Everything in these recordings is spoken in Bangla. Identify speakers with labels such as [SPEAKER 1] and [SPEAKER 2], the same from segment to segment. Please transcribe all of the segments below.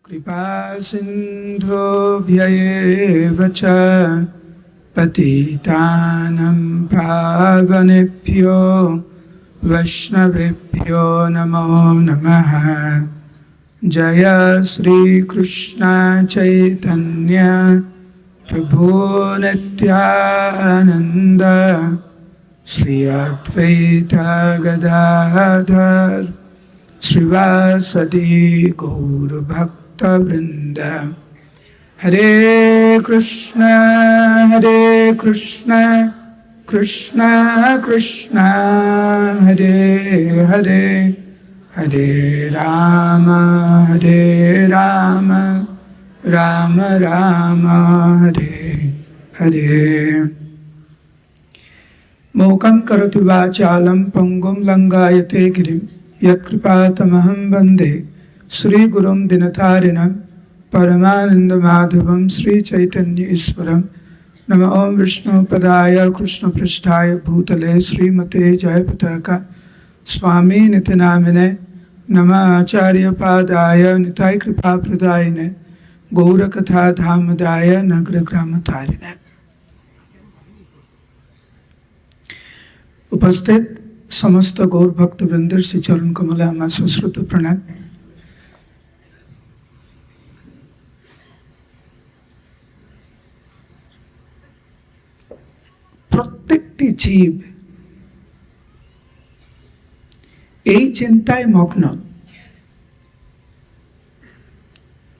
[SPEAKER 1] कृपासिन्धुभ्येव च पतितानं पावनेभ्यो वैष्णवेभ्यो नमो नमः। जय श्री कृष्ण चैतन्य प्रभु नित्यानंद श्री अद्वैत गदाधर श्रीवासदि गौर भक्तवृंद। हरे कृष्ण कृष्ण कृष्ण हरे हरे, हरे राम राम राम हरे हरे। मूकं करोति वाचालं पंगुं लंघयते गिरिं यत्कृपातमहं वन्दे श्रीगुरुं दिनतारिणं परमानन्दमाधवं श्रीचैतन्यईश्वरं। नमो ओं विष्णुपदाय कृष्णपृष्ठाय भूतले श्रीमते जयपताका स्वामी नित्यनामिने। नमः आचार्यपादाय निताय कृपाप्रदायिने गौरकथा धामदाय नगरग्रामतारिणे। उपस्थित समस्त गौर भक्तवृंद श्री चरण कमले আমার সশ্রুত প্রণাম। প্রত্যেকটি জীব এই চিন্তায় মগ্ন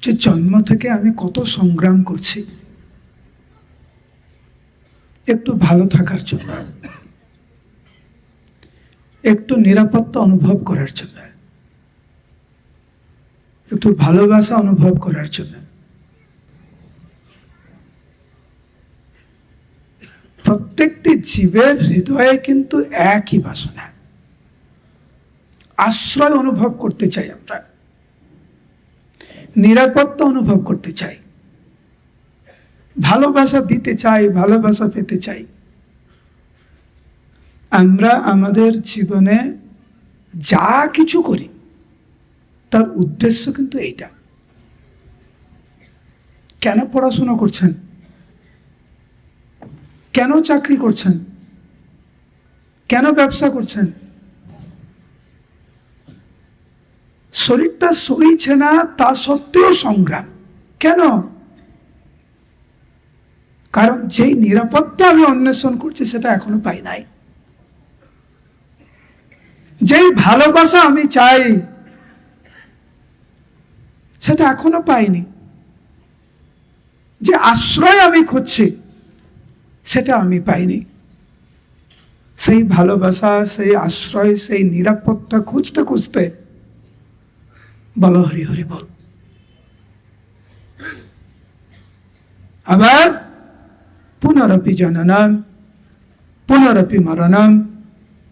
[SPEAKER 1] যে জন্ম থেকে আমি কত সংগ্রাম করছি একটু ভালো থাকার জন্য, একটু নিরাপত্তা অনুভব করার জন্য, একটু ভালোবাসা অনুভব করার জন্য। প্রত্যেকটি জীবের হৃদয়ে কিন্তু একই বাসনা, আশ্রয় অনুভব করতে চাই, আমরা নিরাপত্তা অনুভব করতে চাই, ভালোবাসা দিতে চাই, ভালোবাসা পেতে চাই। আমরা আমাদের জীবনে যা কিছু করি তার উদ্দেশ্য কিন্তু এইটা। কেন পড়াশোনা করছেন, কেন চাকরি করছেন, কেন ব্যবসা করছেন? শরীরটা সইছে না তা সত্ত্বেও সংগ্রাম কেন? কারণ যেই নিরাপত্তা আমি অন্বেষণ করছি সেটা এখনো পাই নাই, যেই ভালোবাসা আমি চাই সেটা এখনো পাইনি, যে আশ্রয় আমি খুঁজছি সেটা আমি পাইনি। সেই ভালোবাসা, সেই আশ্রয়, সেই নিরাপত্তা খুঁজতে খুঁজতে বলো হরি হরি বল। আবার পুনরপি জননম পুনরপি মরণম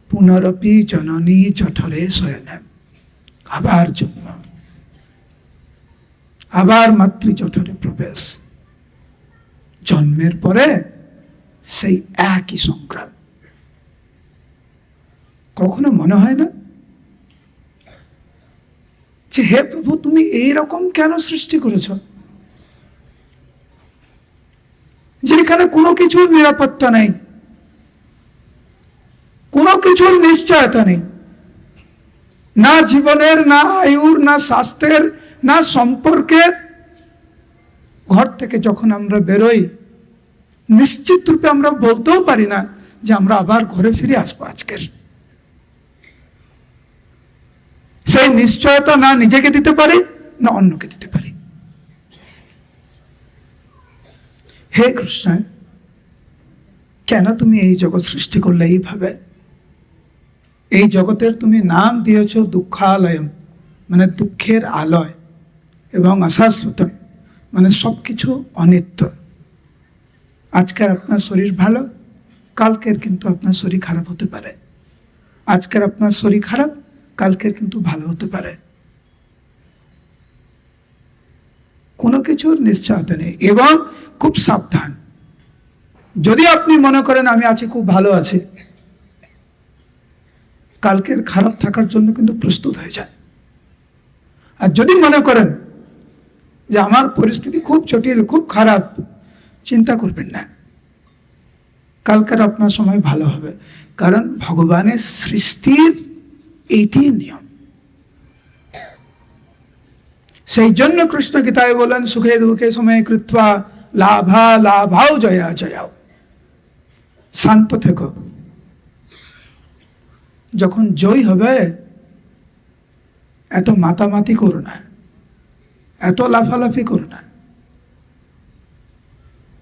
[SPEAKER 1] পুনরপি জননী জঠরে শয়নম। আবার জন্ম, আবার মাতৃ জঠরে প্রবেশ। জন্মের পরে সেই একই সংগ্রাম। কখনো মনে হয় না যে হে প্রভু, তুমি এইরকম কেন সৃষ্টি করেছ, যেখানে কোনো কিছুর নিরাপত্তা নেই, কোনো কিছুর নিশ্চয়তা নেই, না জীবনের, না আয়ুর, না স্বাস্থ্যের, না সম্পর্কের। ঘর থেকে যখন আমরা বেরোই নিশ্চিত রূপে আমরা বলতেও পারি না যে আমরা আবার ঘরে ফিরে আসবো আজকের। সেই নিশ্চয়তা না নিজেকে দিতে পারি না অন্যকে দিতে পারি। হে কৃষ্ণ, কেন তুমি এই জগৎ সৃষ্টি করলে এইভাবে? এই জগতের তুমি নাম দিয়েছ দুঃখালয়ম, মানে দুঃখের আলয়, এবং অশাশ্বতম মানে সবকিছু অনিত্য। আজকের আপনার শরীর ভালো, কালকের কিন্তু আপনার শরীর খারাপ হতে পারে। আজকের আপনার শরীর খারাপ, কালকের কিন্তু ভালো হতে পারে। কোনো কিছুর নিশ্চয়তা নেই। এবং খুব সাবধান, যদি আপনি মনে করেন আমি আছি, খুব ভালো আছি, কালকের খারাপ থাকার জন্য কিন্তু প্রস্তুত হয়ে যায়। আর যদি মনে করেন যে আমার পরিস্থিতি খুব জটিল, খুব খারাপ, চিন্তা করবেন না, কালকের আপনার সময় ভালো হবে। কারণ ভগবানের সৃষ্টির এইটি নিয়ম। সেই জন্য কৃষ্ণ গীতায় বলেন, সুখে দুঃখে সময়ে কৃত্বা লাভা লাভাও জয়া জয়াও। শান্ত থেকো, যখন জয় হবে এত মাতামাতি করো না, এত লাফালাফি করো না,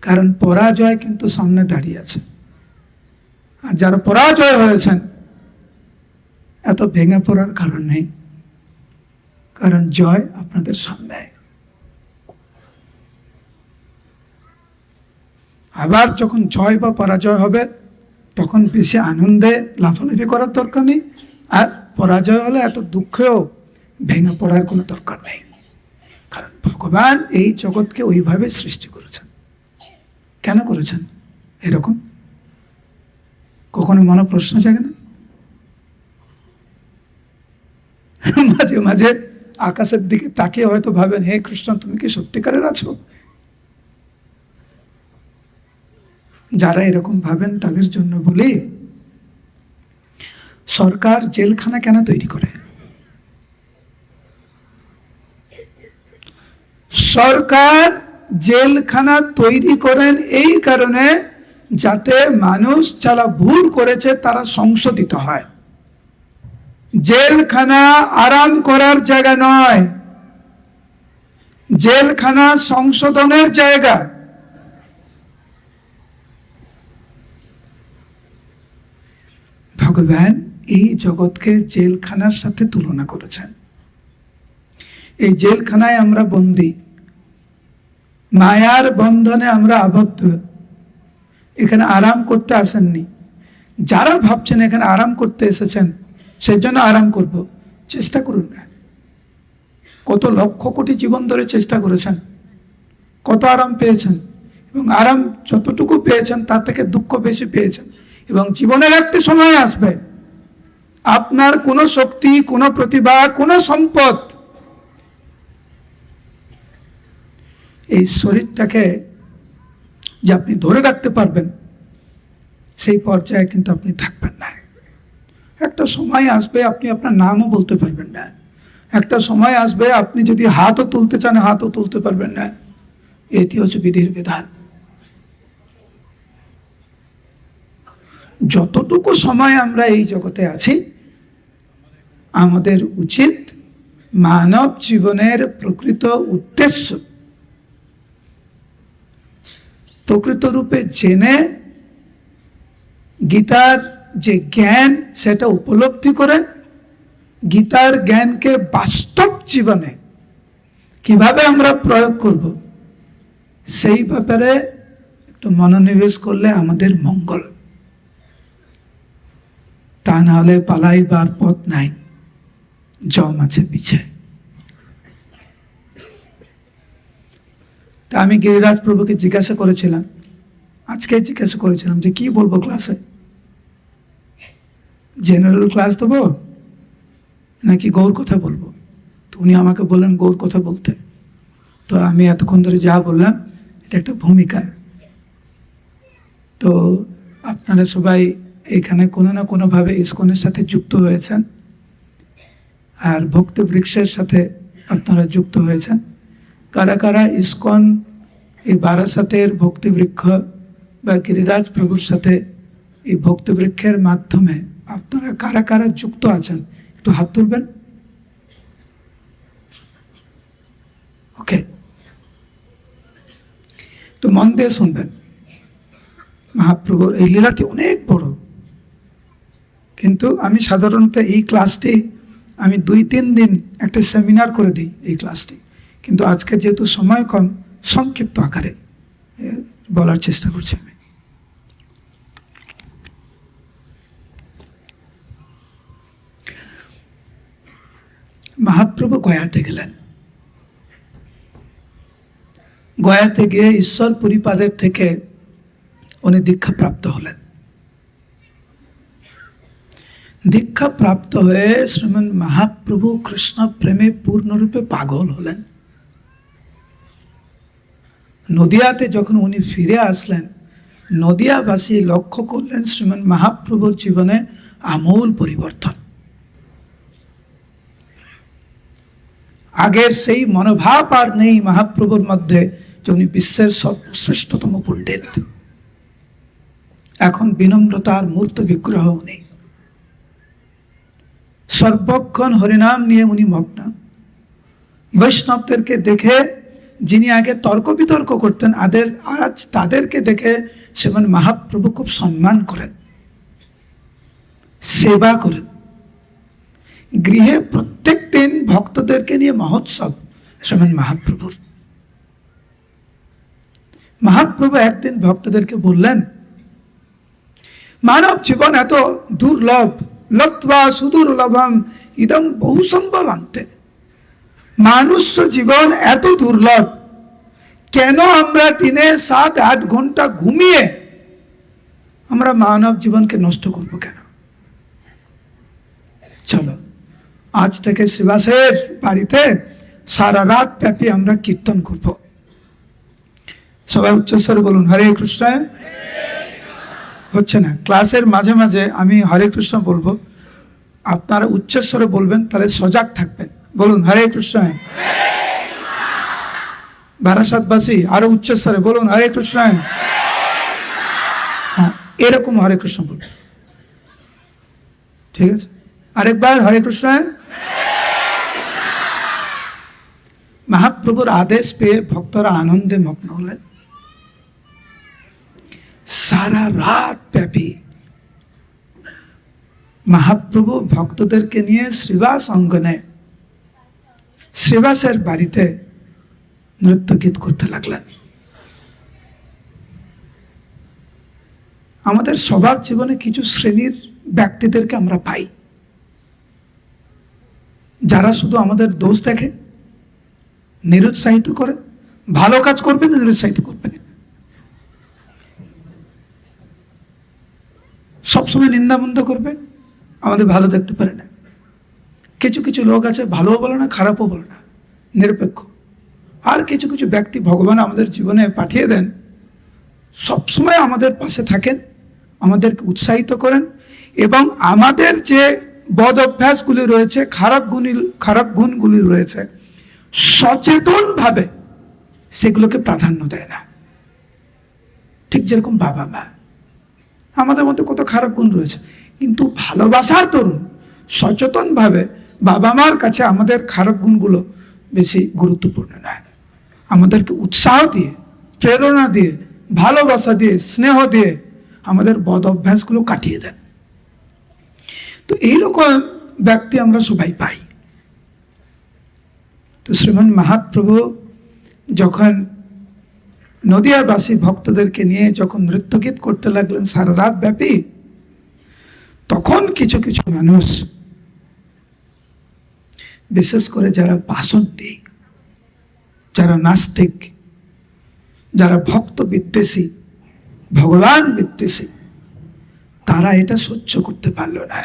[SPEAKER 1] কারণ পরাজয় কিন্তু সামনে দাঁড়িয়ে আছে। আর যারা পরাজয় হয়েছেন এত ভেঙে পড়ার কারণ নেই, কারণ জয় আপনাদের সামনে। আবার যখন জয় বা পরাজয় হবে তখন বেশি আনন্দে লাফালাফি করার দরকার নেই, আর পরাজয় হলে এত দুঃখেও ভেঙে পড়ার কোনো দরকার নেই। কারণ ভগবান এই জগৎকে ওইভাবে সৃষ্টি করেছেন। কেন করেছেন এরকম? কখনো মনে প্রশ্ন জাগে না? মাঝে মাঝে আকাশের দিকে তাকিয়ে হয়তো ভাবেন, হে কৃষ্ণ, তুমি কি সত্যিকারের আছো? যারা এরকম ভাবেন তাদের জন্য বলি, সরকার জেলখানা কেন তৈরি করে? সরকার জেলখানা তৈরি করেন এই কারণে যাতে মানুষ যারা ভুল করেছে তারা সংশোধিত হয়। জেলখানা আরাম করার জায়গা নয়, জেলখানা সংশোধনের জায়গা। ভগবান এই জগৎকে জেলখানার সাথে তুলনা করেছেন। এই জেলখানায় আমরা বন্দী, মায়ার বন্ধনে আমরা আবদ্ধ। এখানে আরাম করতে আসেননি। যারা ভাবছেন এখানে আরাম করতে এসেছেন সেই জন্য আরাম করব, চেষ্টা করুন না। কত লক্ষ কোটি জীবন ধরে চেষ্টা করেছেন, কত আরাম পেয়েছেন, এবং আরাম যতটুকু পেয়েছেন তার থেকে দুঃখ বেশি পেয়েছেন। এবং জীবনের একটি সময় আসবে আপনার কোনো শক্তি, কোনো প্রতিভা, কোনো সম্পদ এই শরীরটাকে যে আপনি ধরে রাখতে পারবেন সেই পর্যায়ে কিন্তু আপনি থাকবেন না। একটা সময় আসবে আপনি আপনার নামও বলতে পারবেন না। একটা সময় আসবে আপনি যদি হাতও তুলতে চান হাতও তুলতে পারবেন না। এটি হচ্ছে বিধির বিধান। যতটুকু সময় আমরা এই জগতে আছি আমাদের উচিত মানব জীবনের প্রকৃত উদ্দেশ্য প্রকৃত রূপে জেনে গীতার যে জ্ঞান সেটা উপলব্ধি করে গীতার জ্ঞানকে বাস্তব জীবনে কিভাবে আমরা প্রয়োগ করব সেই ব্যাপারে একটু মনোনিবেশ করলে আমাদের মঙ্গল। তা না হলে পালাইবার পথ নাই, জম আছে পিছে। তা আমি গিরিরাজ প্রভুকে জিজ্ঞাসা করেছিলাম, আজকে জিজ্ঞাসা করেছিলাম যে কি বলবো ক্লাসে, জেনারেল ক্লাস দেবো নাকি গৌর কথা বলবো? তো উনি আমাকে বললেন গৌর কথা বলতে। তো আমি এতক্ষণ ধরে যা বললাম এটা একটা ভূমিকা। তো আপনারা সবাই এখানে কোনো না কোনোভাবে ইসকনের সাথে যুক্ত হয়েছেন, আর ভক্তি বৃক্ষের সাথে আপনারা যুক্ত হয়েছেন। কারা কারা ইসকন এই বারাসাতের ভক্তি বৃক্ষ বা গিরিরাজ প্রভুর সাথে এই ভক্তি বৃক্ষের মাধ্যমে আপনারা কারা কারা যুক্ত আছেন একটু হাত তুলবেন। ওকে, একটু মন দিয়ে শুনবেন। মহাপ্রভুর এই লীলাটি অনেক বড়, কিন্তু আমি সাধারণত এই ক্লাসটি আমি 2-3 দিন একটা সেমিনার করে দিই এই ক্লাসটি, কিন্তু আজকে যেহেতু সময় কম সংক্ষিপ্ত আকারে বলার চেষ্টা করছি আমি। মহাপ্রভু গয়াতে গেলেন। গয়াতে গিয়ে ঈশ্বর পরিপাদের থেকে উনি দীক্ষা প্রাপ্ত হলেন। দীক্ষা প্রাপ্ত হয়ে শ্রীমান মহাপ্রভু কৃষ্ণ প্রেমে পূর্ণরূপে পাগল হলেন। নদিয়াতে যখন উনি ফিরে আসলেন, নদিয়াবাসী লক্ষ্য করলেন শ্রীমান মহাপ্রভুর জীবনে আমূল পরিবর্তন। আগের সেই মনোভাব আর নেই মহাপ্রভুর মধ্যে যে উনি বিশ্বের সর্বশ্রেষ্ঠতম পণ্ডিত। এখন বিনম্রতার মূর্ত বিগ্রহ নেই, সর্বক্ষণ হরিনাম নিয়ে উনি মগ্ন। বৈষ্ণবদেরকে দেখে, যিনি আগে তর্ক বিতর্ক করতেন, আজ তাদেরকে দেখে শ্রীমান মহাপ্রভু খুব সম্মান করেন, সেবা করেন। গৃহে প্রত্যেক দিন ভক্তদেরকে নিয়ে মহোৎসব শ্রীমান মহাপ্রভুর। মহাপ্রভু একদিন ভক্তদেরকে বললেন, মানব জীবন এত দুর্লভ, লব্ধ্বা সুদুর্লভম ইদং বহু সম্ভবান্তে। মানুষ জীবন এত দুর্লভ, কেন আমরা দিনে 7-8 ঘন্টা ঘুমিয়ে আমরা মানব জীবনকে নষ্ট করব কেন? চলো আজ থেকে শ্রীবাসের বাড়িতে সারা রাত ব্যাপী আমরা কীর্তন করব। সবাই উচ্চস্বরে বলুন হরে কৃষ্ণ। হচ্ছে না, ক্লাসের মাঝে মাঝে আমি হরে কৃষ্ণ বলবো, আপনারা উচ্চস্বরে বলবেন, তাহলে সজাগ থাকবেন। বলুন হরে কৃষ্ণ। বারাসাতবাসী আরো উচ্চস্বরে বলুন হরে কৃষ্ণ। হ্যাঁ, এরকম হরে কৃষ্ণ বলুন, ঠিক আছে? আরেকবার হরে কৃষ্ণ। মহাপ্রভুর আদেশ পেয়ে ভক্তরা আনন্দে মগ্ন হলেন। সারা রাত ব্যাপী মহাপ্রভু ভক্তদেরকে নিয়ে শ্রীবাস অঙ্গনে, শ্রীবাসের বাড়িতে নৃত্য গীত করতে লাগলেন। আমাদের সবার জীবনে কিছু শ্রেণীর ব্যক্তিদেরকে আমরা পাই, যারা শুধু আমাদের দোষ দেখে, নিরুৎসাহিত করে, ভালো কাজ করবে না নিরুৎসাহিত করবে না, সবসময় নিন্দাবন্ধ করবে, আমাদের ভালো দেখতে পারে না। কিছু কিছু লোক আছে ভালোও বলে না খারাপও বলে না, নিরপেক্ষ। আর কিছু কিছু ব্যক্তি ভগবান আমাদের জীবনে পাঠিয়ে দেন, সবসময় আমাদের পাশে থাকেন, আমাদেরকে উৎসাহিত করেন, এবং আমাদের যে বদ অভ্যাসগুলি রয়েছে, খারাপ গুণগুলি রয়েছে, সচেতনভাবে সেগুলোকে প্রাধান্য দেয় না। ঠিক যেরকম বাবা মা, আমাদের মধ্যে কত খারাপ গুণ রয়েছে, কিন্তু ভালোবাসার তরুণ সচেতনভাবে বাবা মার কাছে আমাদের খারাপ গুণগুলো বেশি গুরুত্বপূর্ণ নয়, আমাদেরকে উৎসাহ দিয়ে, প্রেরণা দিয়ে, ভালোবাসা দিয়ে, স্নেহ দিয়ে আমাদের বদ অভ্যাসগুলো কাটিয়ে দেন। তো এইরকম ব্যক্তি আমরা সবাই পাই। তো শ্রীমান মহাপ্রভু যখন নদিয়াবাসী ভক্তদেরকে নিয়ে যখন নৃত্যগীত করতে লাগলেন সারা রাত ব্যাপী, তখন কিছু কিছু মানুষ, বিশেষ করে যারা পাষণ্ডী, যারা নাস্তিক, যারা ভক্ত বিদ্বেষী, ভগবান বিদ্বেষী, তারা এটা সহ্য করতে পারল না।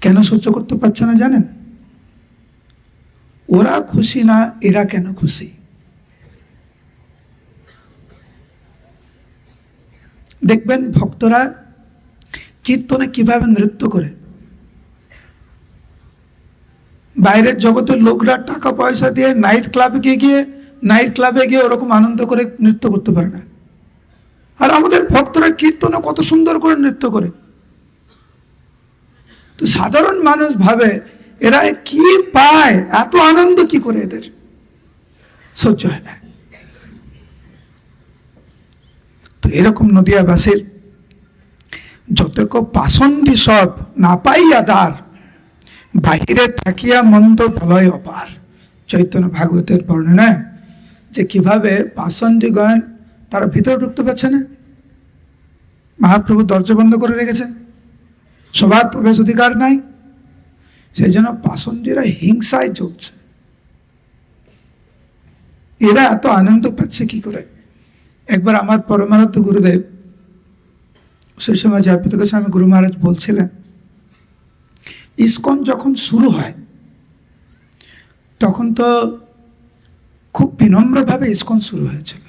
[SPEAKER 1] কেন সহ্য করতে পারছে না জানেন? ওরা খুশি না, এরা কেন খুশি? দেখবেন ভক্তরা কীর্তনে কিভাবে নৃত্য করে। বাইরের জগতের লোকরা টাকা পয়সা দিয়ে নাইট ক্লাবে গিয়ে ওরকম আনন্দ করে নৃত্য করতে পারে না। আর আমাদের ভক্তরা কীর্তনে কত সুন্দর করে নৃত্য করে। তো সাধারণ মানুষ ভাবে এরা কি পায়, এত আনন্দ কি করে, এদের সহ্য হয় না। তো এরকম নদিয়াবাসীর যতক পাষণ্ডী সব না পাইয়া দ্বার, বাহিরে থাকিয়া মন্দ বলয় অপার। চৈতন্য ভাগবতের বর্ণনা যে কিভাবে পাষণ্ডীগণ তারা ভিতরে ঢুকতে পারছে না, মহাপ্রভু দরজা বন্ধ করে রেখেছেন, সবার প্রবেশ অধিকার নাই, সেই জন্য পাষণ্ডীরা হিংসায় চলছে। এরা এত আনন্দ পাচ্ছে কি করে? একবার আমার পরমারাধ্য গুরুদেব, সেই সময় জয়প্রত গোস্বামী গুরু মহারাজ বলছিলেন, ইসকন যখন শুরু হয় তখন তো খুব বিনম্রভাবে ইস্কন শুরু হয়েছিল।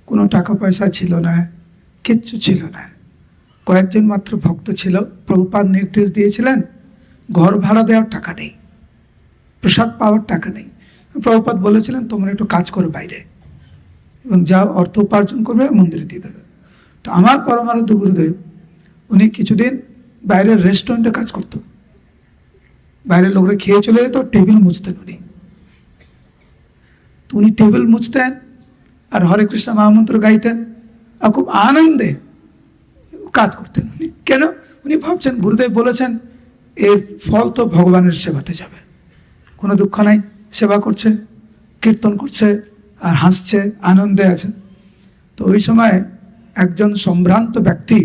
[SPEAKER 1] কোনো টাকা পয়সা ছিল না, কিচ্ছু ছিল না। কয়েকজন মাত্র ভক্ত ছিল। প্রভুপাদ নির্দেশ দিয়েছিলেন ঘর ভাড়া দেওয়ার টাকা নেই, প্রসাদ পাওয়ার টাকা নেই। প্রভুপাদ বলেছিলেন তোমরা একটু কাজ করো বাইরে, এবং যা অর্থ উপার্জন করবে মন্দিরে দিয়ে দেবে। তো আমার পরমারাধ্য গুরুদেব উনি কিছুদিন বাইরের রেস্টুরেন্টে কাজ করতো। বাইরের লোকরা খেয়ে চলে যেত, টেবিল মুছতেন উনি। তো উনি টেবিল মুছতেন আর হরে কৃষ্ণ মহামন্ত্র গাইতেন, আর খুব আনন্দে কাজ করতেন উনি। কেন? উনি ভাবছেন গুরুদেব বলেছেন এর ফল তো ভগবানের সেবাতে যাবে, কোনো দুঃখ নাই, সেবা করছে, কীর্তন করছে আর হাসছে, আনন্দে আছে। তো ওই সময় একজন সম্ভ্রান্ত ব্যক্তি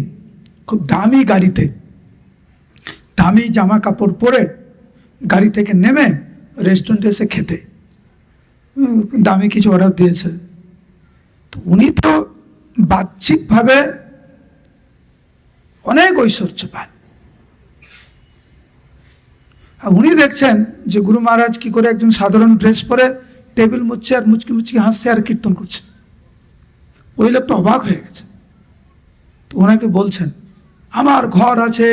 [SPEAKER 1] খুব দামি গাড়িতে, দামি জামা কাপড় পরে গাড়ি থেকে নেমে রেস্টুরেন্টে এসে খেতে, দামি কিছু অর্ডার দিয়েছে। তো উনি তো বাহ্যিকভাবে অনেক ঐশ্বর্য পান। আর উনি দেখছেন যে গুরু মহারাজ কি করে একজন সাধারণ ড্রেস পরে টেবিল মুছছে আর মুচকি মুচকি হাসছে আর কীর্তন করছে। ওই লোকটা অবাক হয়ে গেছে। তো ওনাকে বলছেন আমার ঘর আছে,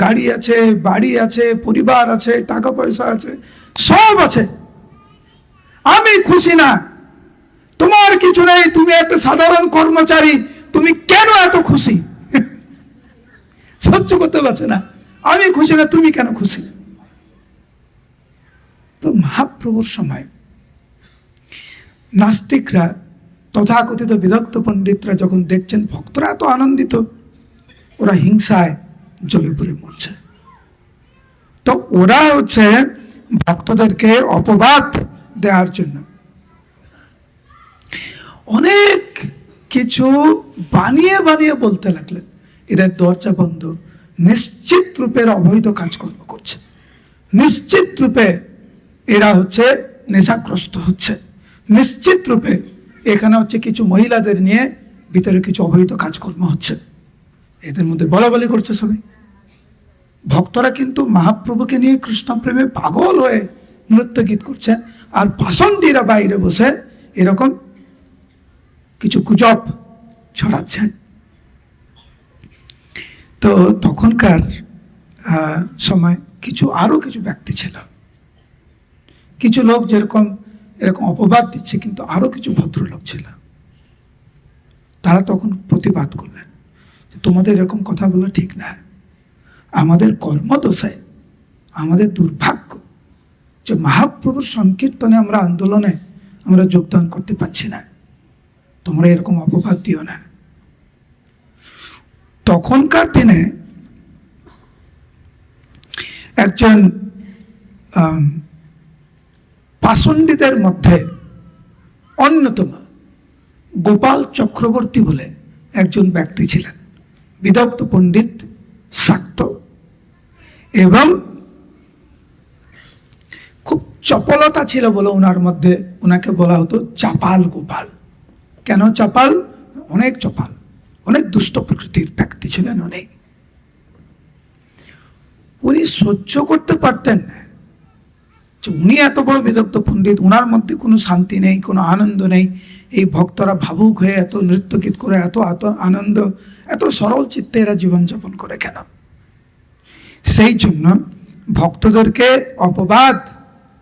[SPEAKER 1] গাড়ি আছে, বাড়ি আছে, পরিবার আছে, টাকা পয়সা আছে, সব আছে, আমি খুশি না। তোমার কিছু নেই, তুমি একটা সাধারণ কর্মচারী, তুমি কেন এত খুশি? সহ্য করতে পারছে না, আমি খুশি না, তুমি কেন খুশি? তো মহাপ্রভুর সময় নাস্তিকরা, তথাকথিত বিদগ্ধ পণ্ডিতরা যখন দেখছেন ভক্তরা এত আনন্দিত, ওরা হিংসায় জ্বলে পড়ে মরছে। তো ওরা হচ্ছে ভক্তদেরকে অপবাদ দেওয়ার জন্য অনেক কিছু বানিয়ে বানিয়ে বলতে লাগলেন। এদের দরজা বন্ধ, নিশ্চিত রূপের অবৈধ কাজকর্ম করছে, নিশ্চিত রূপে এরা হচ্ছে নেশাগ্রস্ত হচ্ছে, নিশ্চিত রূপে এখানে হচ্ছে কিছু মহিলাদের নিয়ে ভিতরে কিছু অবৈধ কাজকর্ম হচ্ছে। এদের মধ্যে বলাবলি করছে সবাই। ভক্তরা কিন্তু মহাপ্রভুকে নিয়ে কৃষ্ণ প্রেমে পাগল হয়ে নৃত্য গীত করছেন, আর পাষণ্ডীরা বাইরে বসে এরকম কিছু গুজব ছড়াচ্ছেন। তো তখনকার সময় আরো কিছু ব্যক্তি ছিল, কিছু লোক যেরকম এরকম অপবাদ দিচ্ছে, কিন্তু আরো কিছু ভদ্রলোক ছিল। তারা তখন প্রতিবাদ করলেন তোমাদের এরকম কথা বলা ঠিক না, আমাদের কর্মদশায় আমাদের দুর্ভাগ্য যে মহাপ্রভুর সংকীর্তনে আমরা আন্দোলনে আমরা যোগদান করতে পারছি না, তোমরা এরকম অপবাদ দিও না। তখনকার দিনে একজন পাষণ্ডীদের মধ্যে অন্যতম গোপাল চক্রবর্তী বলে একজন ব্যক্তি ছিলেন, বিদগ্ধ পণ্ডিত, শাক্ত, এবং খুব চপলতা ছিল বলে ওনার মধ্যে ওনাকে বলা হতো চাপাল গোপাল। কেন চাপাল? অনেক চপাল, অনেক দুষ্ট প্রকৃতির ব্যক্তি ছিলেন উনি। উনি সহ্য করতে পারতেন না যে উনি এত বড় বিদগ্ধ পণ্ডিত, ওনার মধ্যে কোনো শান্তি নেই, কোনো আনন্দ নেই। এই ভক্তরা ভাবুক হয়ে এত নৃত্য গীত করে, এত আনন্দ, এত সরল চিত্তে এরা জীবনযাপন করে কেন? সেই জন্য ভক্তদেরকে অপবাদ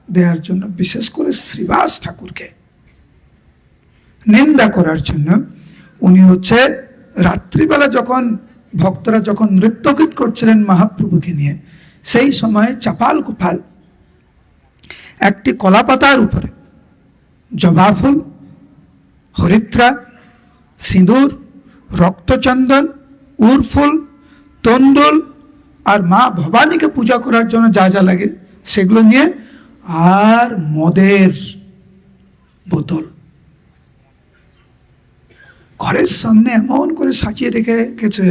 [SPEAKER 1] দেওয়ার জন্য, বিশেষ করে শ্রীবাস ঠাকুরকে নিন্দা করার জন্য উনি হচ্ছে রাত্রিবেলা যখন ভক্তরা যখন নৃত্য গীত করছিলেন মহাপ্রভুকে নিয়ে, সেই সময় চাপাল গোপাল একটি কলাপাতার উপরে জবা ফুল, হরিদ্রা, সিঁদুর, রক্তচন্দন, উরফুল, তন্ডুল আর মা ভবানীকে পূজা করার জন্য যা যা লাগে সেগুলো নিয়ে, আর মদের বোতল ঘরের সামনে এমন করে সাজিয়ে রেখে গেছে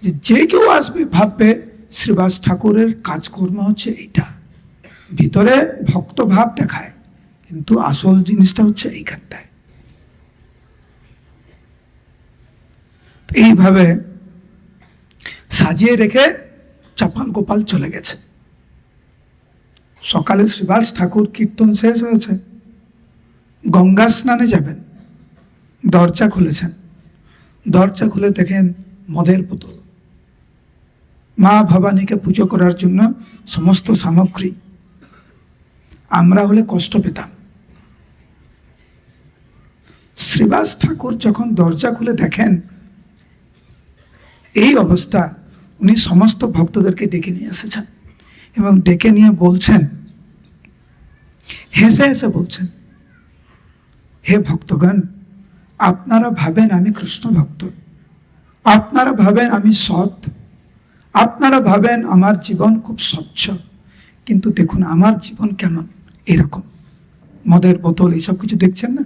[SPEAKER 1] যে যে কেউ আসবে ভাববে শ্রীবাস ঠাকুরের কাজকর্ম হচ্ছে এইটা। ভিতরে ভক্ত ভাব দেখায়, কিন্তু আসল জিনিসটা হচ্ছে এইখানটায়। এইভাবে সাজিয়ে রেখে চাপাল গোপাল চলে গেছে। সকালে শ্রীবাস ঠাকুর কীর্তন শেষ হয়েছে, গঙ্গা স্নানে যাবেন, দরজা খুলেছেন, দরজা খুলে দেখেন মদের বোতল, মা ভবানীকে পুজো করার জন্য সমস্ত সামগ্রী। আমরা হলে কষ্ট পেতাম। শ্রীবাস ঠাকুর যখন দরজা খুলে দেখেন এই অবস্থা, উনি সমস্ত ভক্তদেরকে ডেকে নিয়ে এসেছেন এবং ডেকে নিয়ে বলছেন, হেসে হেসে বলছেন, হে ভক্তগণ, আপনারা ভাবেন আমি কৃষ্ণ ভক্ত, আপনারা ভাবেন আমি সৎ, আপনারা ভাবেন আমার জীবন খুব স্বচ্ছ, কিন্তু দেখুন আমার জীবন কেমন, এরকম মদের বোতল এইসব কিছু দেখছেন না,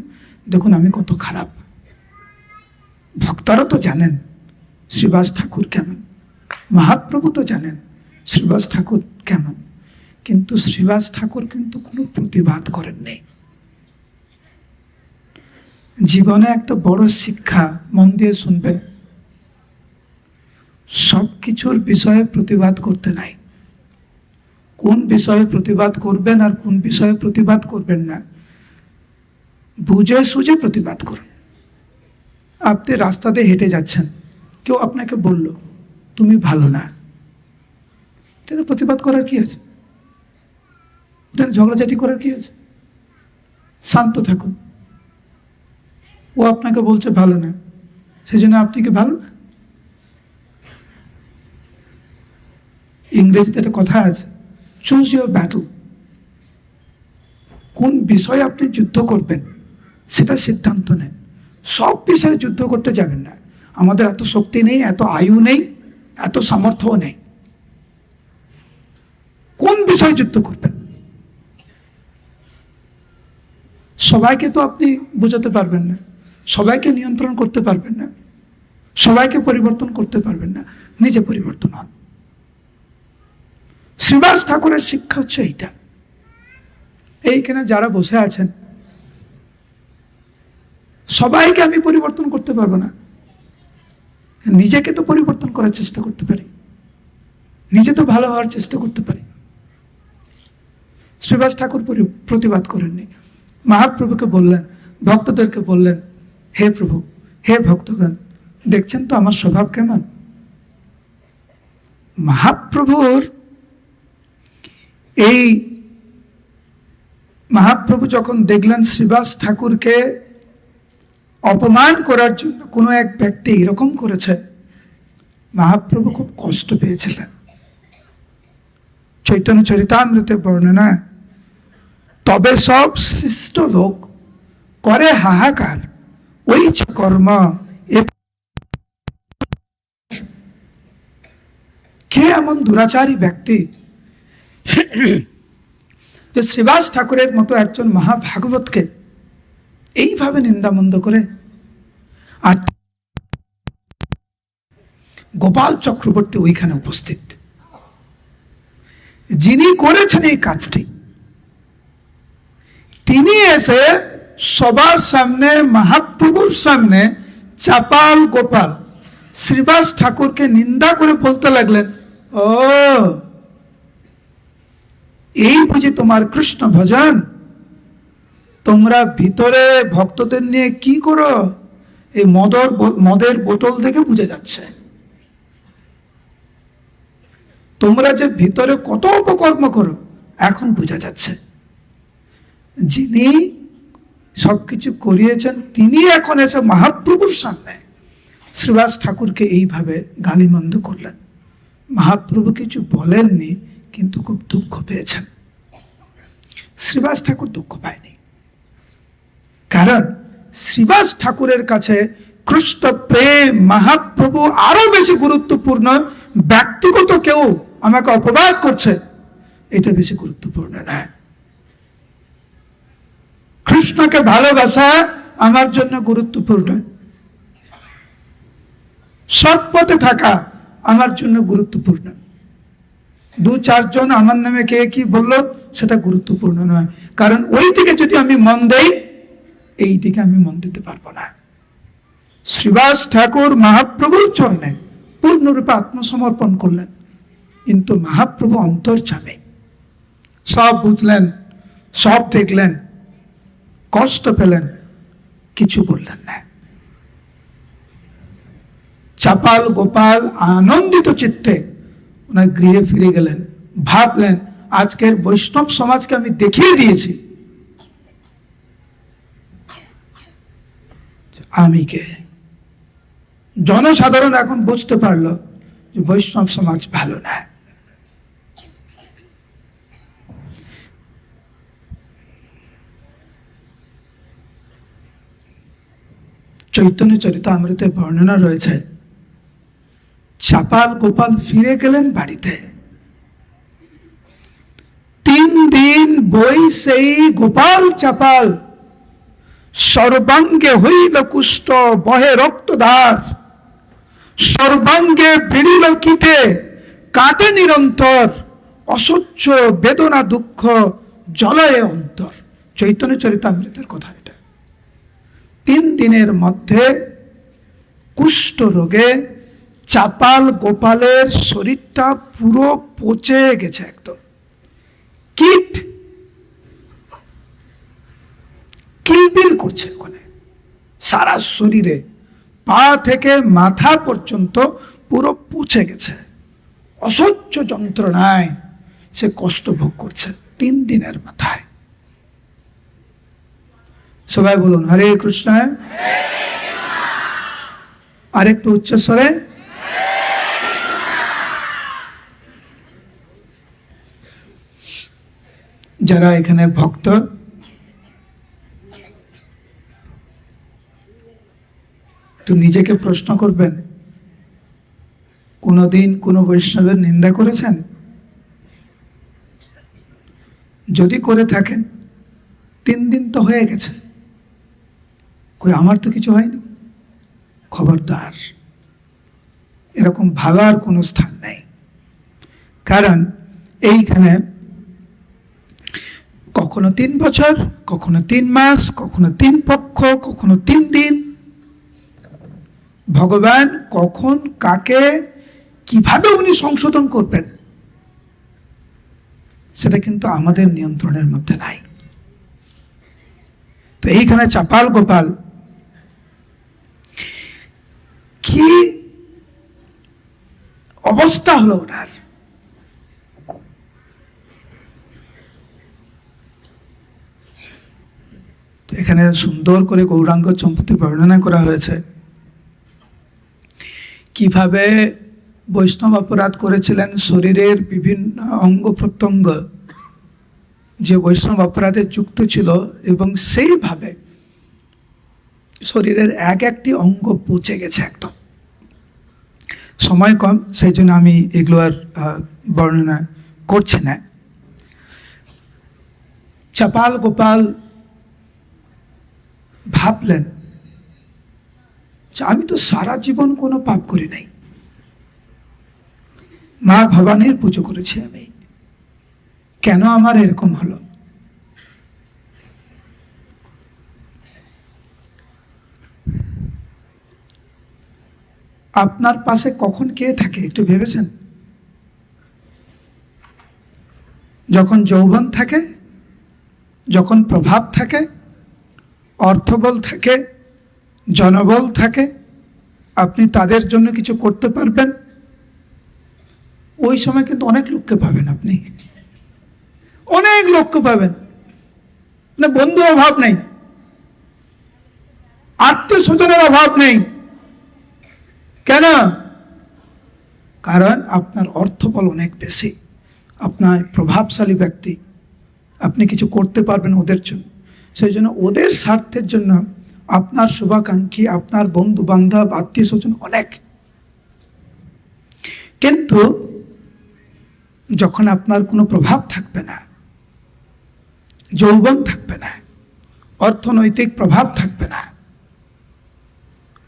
[SPEAKER 1] দেখুন আমি কত খারাপ। ভক্তরা তো জানেন শ্রীবাস ঠাকুর কেমন, মহাপ্রভু তো জানেন শ্রীবাস ঠাকুর কেমন, কিন্তু শ্রীবাস ঠাকুর কিন্তু কোনো প্রতিবাদ করেননি। জীবনে একটা বড় শিক্ষা, মন দিয়ে শুনবেন, সব কিছুর বিষয়ে প্রতিবাদ করতে নাই। কোন বিষয়ে প্রতিবাদ করবেন আর কোন বিষয়ে প্রতিবাদ করবেন না, বুঝে সুঝে প্রতিবাদ করুন। আপনি রাস্তা দিয়ে হেঁটে যাচ্ছেন, কেউ আপনাকে বলল তুমি ভালো না, এটা প্রতিবাদ করার কি আছে? এটা ঝগড়াঝাটি করার কি আছে? শান্ত থাকুন। ও আপনাকে বলছে ভালো না, সেই জন্য আপনি কি ভালো না? ইংরেজিতে একটা কথা আছে, চুজ ইউর ব্যাটল। কোন বিষয়ে আপনি যুদ্ধ করবেন সেটা সিদ্ধান্ত নেন। সব বিষয়ে যুদ্ধ করতে যাবেন না, আমাদের এত শক্তি নেই, এত আয়ু নেই, এত সামর্থ্যও নেই। কোন বিষয়ে যুদ্ধ করবেন? সবাইকে তো আপনি বোঝাতে পারবেন না, সবাইকে নিয়ন্ত্রণ করতে পারবেন না, সবাইকে পরিবর্তন করতে পারবেন না, নিজে পরিবর্তন হন। শ্রীবাস ঠাকুরের শিক্ষা হচ্ছে এইটা। এইখানে যারা বসে আছেন, সবাইকে আমি পরিবর্তন করতে পারবো না, নিজেকে তো পরিবর্তন করার চেষ্টা করতে পারি, নিজে তো ভালো হওয়ার চেষ্টা করতে পারি। শ্রীবাস ঠাকুর প্রতিবাদ করেননি, মহাপ্রভুকে বললেন, ভক্তদেরকে বললেন, হে প্রভু, হে ভক্তগণ, দেখছেন তো আমার স্বভাব কেমন। মহাপ্রভুর এই মহাপ্রভু যখন দেখলেন শ্রীবাস ঠাকুরকে অপমান করার জন্য কোনো এক ব্যক্তি এরকম করেছে, মহাপ্রভু খুব কষ্ট পেয়েছিলেন। চৈতন্য চরিতামৃতে বর্ণনা, তবে সব শিষ্ট লোক করে হাহাকার, ওই কর্ম কে এমন দুরাচারী ব্যক্তি যে শ্রীবাস ঠাকুরের মতো একজন মহাভাগবতকে এইভাবে নিন্দামন্দ করে। আর গোপাল চক্রবর্তী ওইখানে উপস্থিত, যিনি করেছেন এই কাজটি, তিনি এসে সবার সামনে, মহাপ্রভুর সামনে চাপাল গোপাল শ্রীবাস ঠাকুরকে নিন্দা করে বলতে লাগলেন, ও এই বুঝি তোমার কৃষ্ণ ভজন, তোমরা ভিতরে ভক্তদের নিয়ে কি করো, এই মদের বোতল থেকে বুঝে যাচ্ছে। তোমরা যে ভিতরে কত অপকর্ম করো এখন বোঝা যাচ্ছে। যিনি সবকিছু করিয়েছেন তিনি এখন এসে মহাপ্রভুর সামনে শ্রীবাস ঠাকুরকে এইভাবে গালিমন্দ করলেন। মহাপ্রভু কিছু বলেননি, কিন্তু খুব দুঃখ পেয়েছেন। শ্রীবাস ঠাকুর দুঃখ পায়নি, কারণ শ্রীবাস ঠাকুরের কাছে কৃষ্ণ প্রেম, মহাপ্রভু আরো বেশি গুরুত্বপূর্ণ। ব্যক্তিগত কেউ আমাকে অপবাদ করছে, এটা বেশি গুরুত্বপূর্ণ না। কৃষ্ণকে ভালোবাসা আমার জন্য গুরুত্বপূর্ণ, সৎ পথে থাকা আমার জন্য গুরুত্বপূর্ণ। দু চারজন আমার নামে কে কি বললো সেটা গুরুত্বপূর্ণ নয়, কারণ ওই দিকে যদি আমি মন দেই, এই দিকে আমি মন দিতে পারবো না। শ্রীবাস ঠাকুর মহাপ্রভুর চরণে পূর্ণরূপে আত্মসমর্পণ করলেন, কিন্তু মহাপ্রভু অন্তর্যামী, সব বুঝলেন, সব দেখলেন, কষ্ট পেলেন, কিছু বললেন না। চাপাল গোপাল আনন্দিত চিত্তে ওনার গৃহে ফিরে গেলেন। ভাবলেন, আজকের বৈষ্ণব সমাজকে আমি দেখিয়ে দিয়েছি আমি কে। জনসাধারণ এখন বুঝতে পারলো যে বৈষ্ণব সমাজ ভালো না। চৈতন্য চরিতামৃতে বর্ণনা রয়েছে, চাপাল গোপাল ফিরে গেলেন বাড়িতে। 3 দিন বই সেই গোপাল চাপাল, সর্বাঙ্গে হইল কুষ্ঠ বহে রক্তধার, সর্বাঙ্গে বিড়িল কীটে কাটে নিরন্তর, অসহ্য বেদনা দুঃখ জ্বলয়ে অন্তর। চৈতন্য চরিতামৃতের কথা এটা। 3 দিনের মধ্যে কুষ্ঠ রোগে চাপাল গোপালের শরীরটা পুরো পচে গেছে, একদম কীট কিলবিল করছে ওখানে, সারা শরীরে পা থেকে মাথা পর্যন্ত পুরো পচে গেছে। অসহ্য যন্ত্রণায় সে কষ্ট ভোগ করছে 3 দিনের মাথায়। সবাই বলুন হরে কৃষ্ণ। আর একটু উচ্চস্বরে। যারা এখানে ভক্ত, একটু নিজেকে প্রশ্ন করবেন, কোনোদিন কোনো বৈষ্ণবের নিন্দা করেছেন? যদি করে থাকেন, 3 দিন তো হয়ে গেছে, কই আমার তো কিছু হয়নি। খবরদার, এরকম ভাবার কোনো স্থান নেই। কারণ এইখানে কখনো 3 বছর, কখনো 3 মাস, কখনো 3 পক্ষ, কখনো 3 দিন। ভগবান কখন কাকে কিভাবে উনি সংশোধন করবেন সেটা কিন্তু আমাদের নিয়ন্ত্রণের মধ্যে নাই। তো এইখানে চাপাল গোপাল কি অবস্থা হলো ওনার। এখানে সুন্দর করে গৌরাঙ্গ চম্পতি বর্ণনা করা হয়েছে কিভাবে বৈষ্ণব অপরাধ করেছিলেন। শরীরের বিভিন্ন অঙ্গ প্রত্যঙ্গ যে বৈষ্ণব অপরাধে যুক্ত ছিল, এবং সেইভাবে শরীরের একটি অঙ্গ পচে গেছে একদম। সময় কম, সেই জন্য আমি এগুলো আর বর্ণনা করছি না। চাপাল গোপাল ভাবলেন আমি তো সারা জীবন কোনো পাপ করি নাই, মা ভবানীর পুজো করেছি আমি, কেন আমার এরকম হলো? আপনার পাশে কখন কে থাকে একটু ভেবেছেন? যখন যৌবন থাকে, যখন প্রভাব থাকে, অর্থবল থাকে, জনবল থাকে, আপনি তাদের জন্য কিছু করতে পারবেন, ওই সময় কিন্তু অনেক লোককে পাবেন, আপনি অনেক লোককে পাবেন না। বন্ধু অভাব নেই, আত্মীয় স্বজনের অভাব নেই। কেন? কারণ আপনার অর্থবল অনেক বেশি, আপনার প্রভাবশালী ব্যক্তি, আপনি কিছু করতে পারবেন ওদের জন্য। সেই জন্য ওদের স্বার্থের জন্য আপনার শুভাকাঙ্ক্ষী, আপনার বন্ধু বান্ধব, আত্মীয় স্বজন অনেক। কিন্তু যখন আপনার কোনো প্রভাব থাকবে না, যৌবন থাকবে না, অর্থনৈতিক প্রভাব থাকবে না,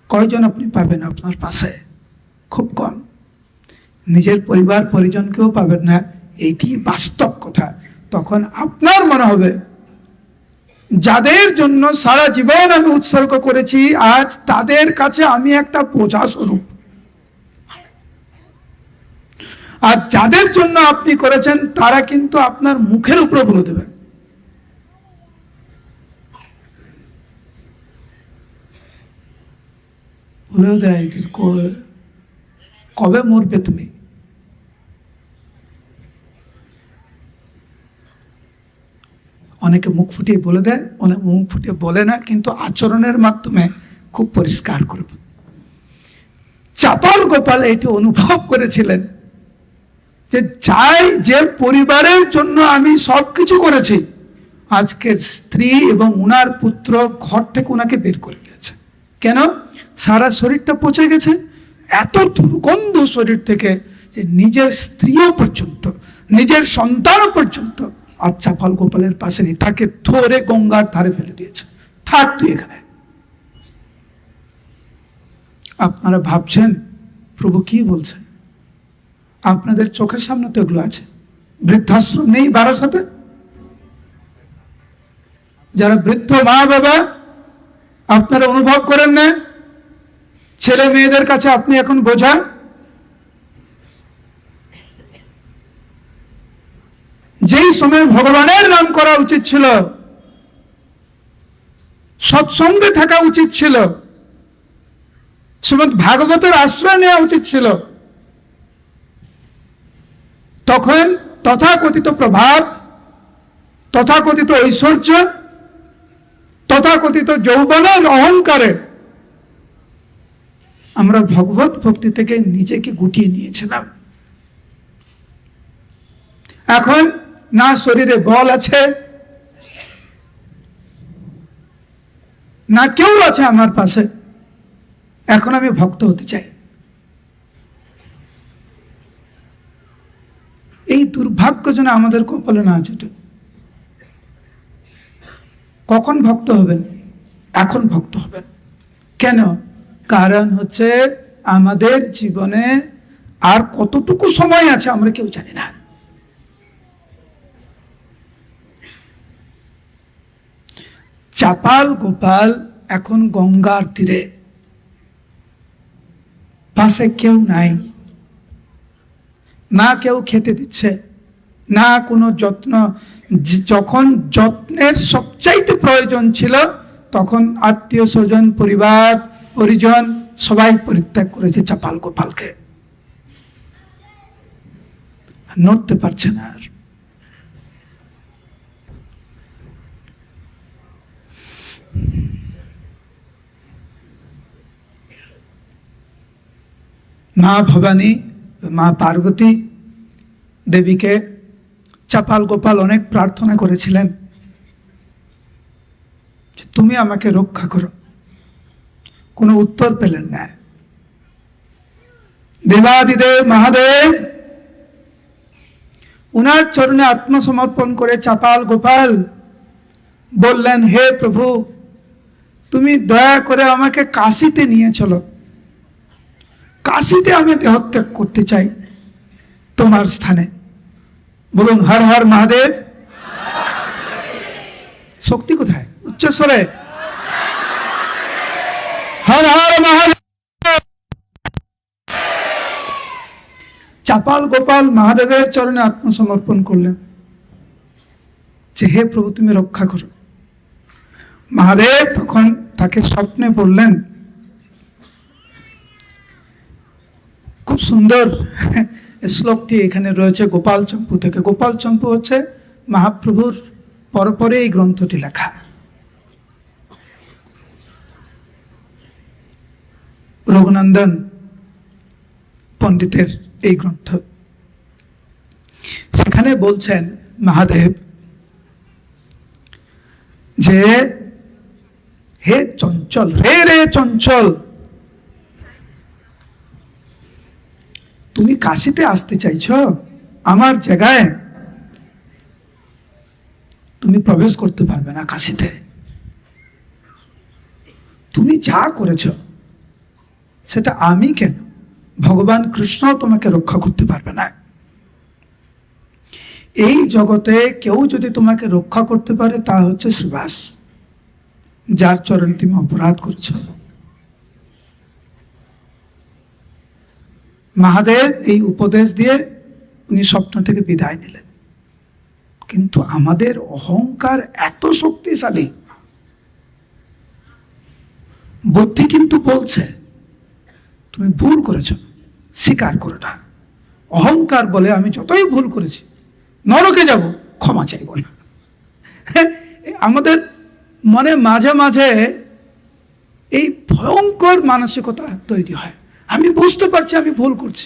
[SPEAKER 1] কয়জন আপনি পাবেন আপনার পাশে? খুব কম। নিজের পরিবার পরিজনকেও পাবেন না, এইটি বাস্তব কথা। তখন আপনার মনে হবে যাদের জন্য সারা জীবন আমি উৎসর্গ করেছি, আজ তাদের কাছে আমি একটা বোঝা স্বরূপ। আর যাদের জন্য আপনি করেছেন তারা কিন্তু আপনার মুখের উপরে বলে দেবে। বলেও দেয় যে কবে মরবে তুমি। অনেকে মুখ ফুটিয়ে বলে দেয়, অনেকে মুখ ফুটিয়ে বলে না, কিন্তু আচরণের মাধ্যমে খুব পরিষ্কার করবে। চাপাল গোপাল এটি অনুভব করেছিলেন যে চাই যে পরিবারের জন্য আমি সবকিছু করেছি, আজকের স্ত্রী এবং উনার পুত্র ঘর থেকে ওনাকে বের করে দিয়েছে। কেন? সারা শরীরটা পচে গেছে, এত দুর্গন্ধ শরীর থেকে যে নিজের স্ত্রীও পর্যন্ত, নিজের সন্তানও পর্যন্ত আর চাপাল গোপালের পাশে নেই, তাকে ধরে গঙ্গার ধারে ফেলে দিয়েছে, থাক তুই এখানে। আপনারা ভাবছেন প্রভু কি বলছে? আপনাদের চোখের সামনে তো এগুলো আছে। বৃদ্ধাশ্রম নেই বারাসাতে? যারা বৃদ্ধ মা বাবা, আপনারা অনুভব করেন না ছেলে মেয়েদের কাছে আপনি এখন বোঝা? যেই সময় ভগবানের নাম করা উচিত ছিল, সৎসঙ্গে থাকা উচিত ছিল, শ্রীমদ্ ভাগবতের আশ্রয় নেওয়া উচিত ছিল, তখন তথাকথিত প্রভাব, তথাকথিত ঐশ্বর্য, তথাকথিত যৌবনের অহংকারে আমরা ভগবত ভক্তি থেকে নিজেকে গুটিয়ে নিয়েছিলাম। এখন না শরীরে বল আছে, না কেউ আছে আমার পাশে, এখন আমি ভক্ত হতে চাই। এই দুর্ভাগ্য যেন আমাদের কপালে না জুটে। কখন ভক্ত হবেন? এখন ভক্ত হবেন। কেন? কারণ হচ্ছে আমাদের জীবনে আর কতটুকু সময় আছে আমরা কেউ জানি না। চাপাল গোপাল এখন গঙ্গার তীরে, পাশে কেউ নাই, না কেউ খেতে দিচ্ছে, না কোনো যত্ন। যখন যত্নের সবচাইতে প্রয়োজন ছিল তখন আত্মীয় স্বজন, পরিবার পরিজন সবাই পরিত্যাগ করেছে চাপাল গোপালকে। নড়তে পারছে না আর। মা ভবানী, মা পার্বতী দেবীকে চাপাল গোপাল অনেক প্রার্থনা করেছিলেন যে তুমি আমাকে রক্ষা করো। কোনো উত্তর পেলেন না। দেবাদিদেব মহাদেব উনার চরণে আত্মসমর্পণ করে চাপাল গোপাল বললেন, হে প্রভু, তুমি দয়া করে আমাকে কাশীতে নিয়ে চলো। কাশীতে আমি দেহত্যাগ করতে চাই তোমার স্থানে। বলুন হর হর মহাদেব। শক্তি কোথায়? উচ্চস্বরে হর হর মহাদেব। চাপাল গোপাল মহাদেবের চরণে আত্মসমর্পণ করলেন যে হে প্রভু তুমি রক্ষা করো। মহাদেব তখন তাকে স্বপ্নে বললেন, খুব সুন্দর শ্লোকটি এখানে রয়েছে গোপাল চম্পু থেকে। গোপাল চম্পু হচ্ছে মহাপ্রভুর পরপরে এই গ্রন্থটি লেখা। রঘুনন্দন পণ্ডিতের এই গ্রন্থ। সেখানে বলছেন মহাদেব যে হে চঞ্চল, রে রে চঞ্চল, তুমি কাশীতে আসতে চাইছ আমার জায়গায়? তুমি প্রবেশ করতে পারবে না কাশীতে। তুমি যা করেছ সেটা আমি কেন, ভগবান কৃষ্ণ তোমাকে রক্ষা করতে পারবে না। এই জগতে কেউ যদি তোমাকে রক্ষা করতে পারে তা হচ্ছে শ্রীবাস, যার চরণে তুমি অপরাধ করছো। মহাদেব এই উপদেশ দিয়ে উনি স্বপ্ন থেকে বিদায় নিলেন। কিন্তু আমাদের অহংকার এত শক্তিশালী, বুদ্ধি কিন্তু বলছে তুমি ভুল করেছ, স্বীকার করো না। অহংকার বলে আমি যতই ভুল করেছি নরকে যাব, ক্ষমা চাইব না। আমাদের মনে মাঝে মাঝে এই ভয়ঙ্কর মানসিকতা তৈরি হয়। আমি বুঝতে পারছি আমি ভুল করছি,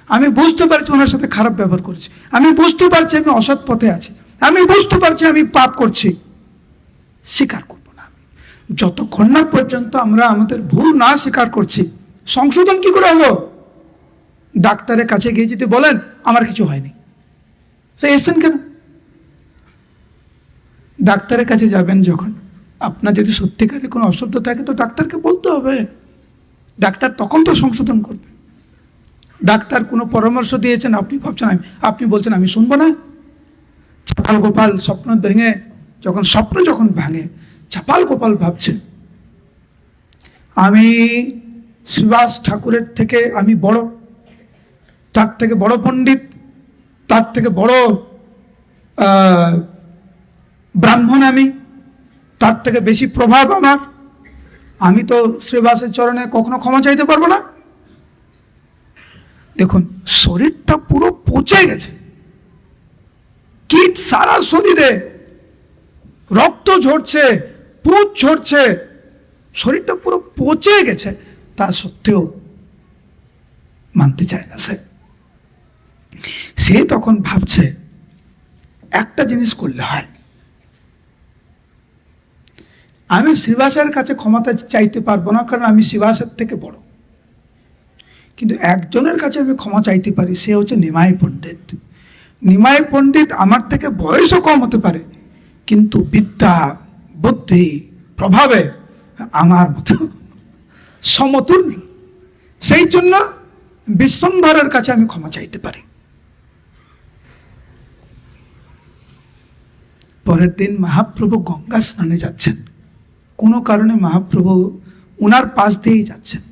[SPEAKER 1] আমি বুঝতে পারছি ওনার সাথে খারাপ ব্যবহার করছি, আমি বুঝতে পারছি আমি অসৎ পথে আছি, আমি বুঝতে পারছি আমি পাপ করছি, স্বীকার করব না। যতক্ষণ না পর্যন্ত আমরা আমাদের ভুল না স্বীকার করছি, সংশোধন কি করে হবো? ডাক্তারের কাছে গিয়ে যদি বলেন আমার কিছু হয়নি, তো এসেছেন কেন? ডাক্তারের কাছে যাবেন যখন, আপনার যদি সত্যিকারে কোনো অসুস্থ থাকে তো ডাক্তারকে বলতে হবে, ডাক্তার তখন তো সংশোধন করবে। ডাক্তার কোনো পরামর্শ দিয়েছেন, আপনি ভাবছেন আপনি বলছেন আমি শুনবো না। চাপাল গোপাল স্বপ্ন যখন ভাঙে, চাপাল গোপাল ভাবছে আমি শ্রীবাস ঠাকুরের থেকে আমি বড়, তার থেকে বড় পণ্ডিত, তার থেকে বড় ব্রাহ্মণ, আমি তার থেকে বেশি প্রভাব আমার, আমি তো শ্রীবাসের চরণে কখনো ক্ষমা চাইতে পারবো না। দেখুন, শরীরটা পুরো পচে গেছে, কীট সারা শরীরে, রক্ত ঝরছে, পুঁজ ঝরছে, শরীরটা পুরো পচে গেছে, তা সত্ত্বেও মানতে চায় না সে তখন ভাবছে একটা জিনিস করলে হয়, আমি শ্রীবাসের কাছে ক্ষমতা চাইতে পারবো না, কারণ আমি শ্রীবাসের থেকে বড়, কিন্তু একজনের কাছে আমি ক্ষমা চাইতে পারি, সে হচ্ছে নিমাই পণ্ডিত। নিমাই পণ্ডিত আমার থেকে বয়সও কম হতে পারে, কিন্তু বিদ্যা, বুদ্ধি, প্রভাবে আমার মতো সমতুল্য, সেই জন্য বিশ্বম্ভরের কাছে আমি ক্ষমা চাইতে পারি। পরের দিন মহাপ্রভু গঙ্গা স্নানে যাচ্ছেন, কোনো কারণে মহাপ্রভু ওনার পাশ দিয়েই যাচ্ছেন।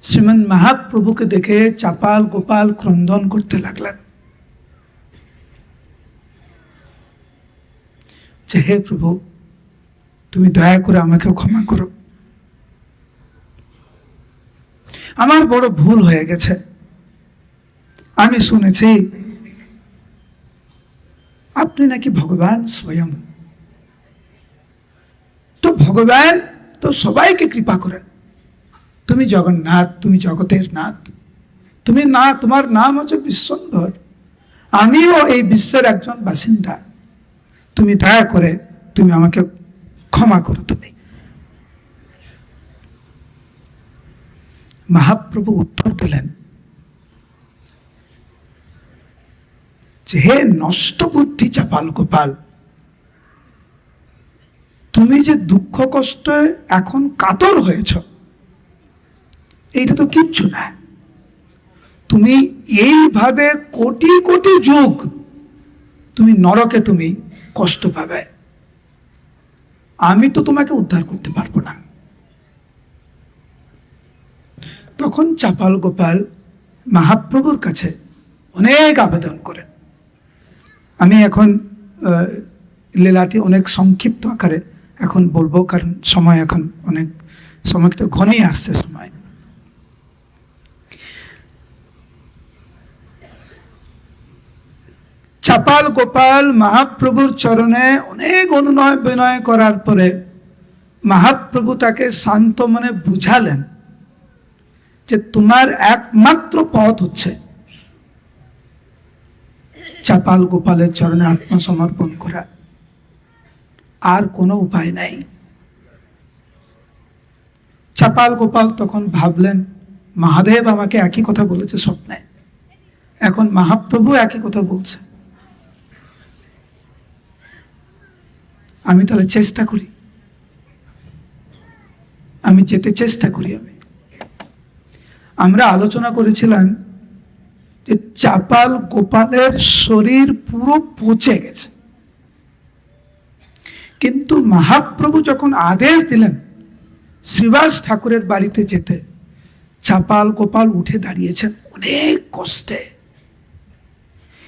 [SPEAKER 1] শ্রীমান মহাপ্রভুকে দেখে চাপাল গোপাল ক্রন্দন করতে লাগলেন যে হে প্রভু, তুমি দয়া করে আমাকে ক্ষমা করো, আমার বড় ভুল হয়ে গেছে। আমি শুনেছি আপনি নাকি ভগবান স্বয়ং, তো ভগবান তো সবাইকে কৃপা করেন, তুমি জগন্নাথ, তুমি জগতের নাথ, তুমি না, তোমার নাম হচ্ছে বিশ্বম্ভর, আমিও এই বিশ্বের একজন বাসিন্দা, তুমি দয়া করে তুমি আমাকে ক্ষমা করো। তুমি মহাপ্রভু উত্তর দিলেন যে হে নষ্ট বুদ্ধি চাপাল গোপাল, তুমি যে দুঃখ কষ্টে এখন কাতর হয়েছ, এইটা তো কিচ্ছু না। তুমি এইভাবে কোটি কোটি যুগ তুমি নরকে তুমি কষ্ট পাবে, আমি তো তোমাকে উদ্ধার করতে পারবো না। তখন চাপাল গোপাল মহাপ্রভুর কাছে অনেক আবেদন করেন। আমি এখন লীলাটি অনেক সংক্ষিপ্ত আকারে এখন বলবো, কারণ সময় এখন অনেক সময়টা ঘনিয়ে আসছে সময়। চাপাল গোপাল মহাপ্রভুর চরণে অনেক অনুনয় বিনয় করার পরে মহাপ্রভু তাকে শান্ত মনে বুঝালেন যে তোমার একমাত্র পথ হচ্ছে চাপাল গোপালের চরণে আত্মসমর্পণ করা, আর কোনো উপায় নাই। চাপাল গোপাল তখন ভাবলেন মহাদেব আমাকে একই কথা বলেছে স্বপ্নে, এখন মহাপ্রভু একই কথা বলছে, আমি তাহলে চেষ্টা করি, আমি যেতে চেষ্টা করি। আমরা আলোচনা করেছিলাম যে চাপাল গোপালের শরীর পুরো পচে গেছে, কিন্তু মহাপ্রভু যখন আদেশ দিলেন শ্রীবাস ঠাকুরের বাড়িতে যেতে, চাপাল গোপাল উঠে দাঁড়িয়েছেন অনেক কষ্টে,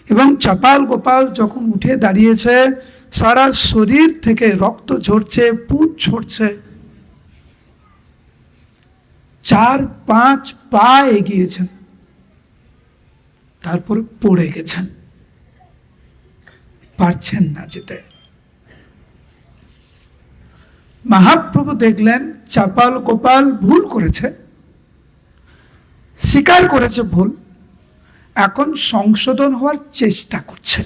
[SPEAKER 1] এবং চাপাল গোপাল যখন উঠে দাঁড়িয়েছে সারা শরীর থেকে রক্ত ঝরছে, পুঁজ ঝরছে, 4-5 পা এগিয়েছেন, তারপর পড়ে গেছেন, পারছেন না যেতে। মহাপ্রভু দেখলেন চাপাল গোপাল ভুল করেছে, স্বীকার করেছে ভুল, এখন সংশোধন হওয়ার চেষ্টা করছে।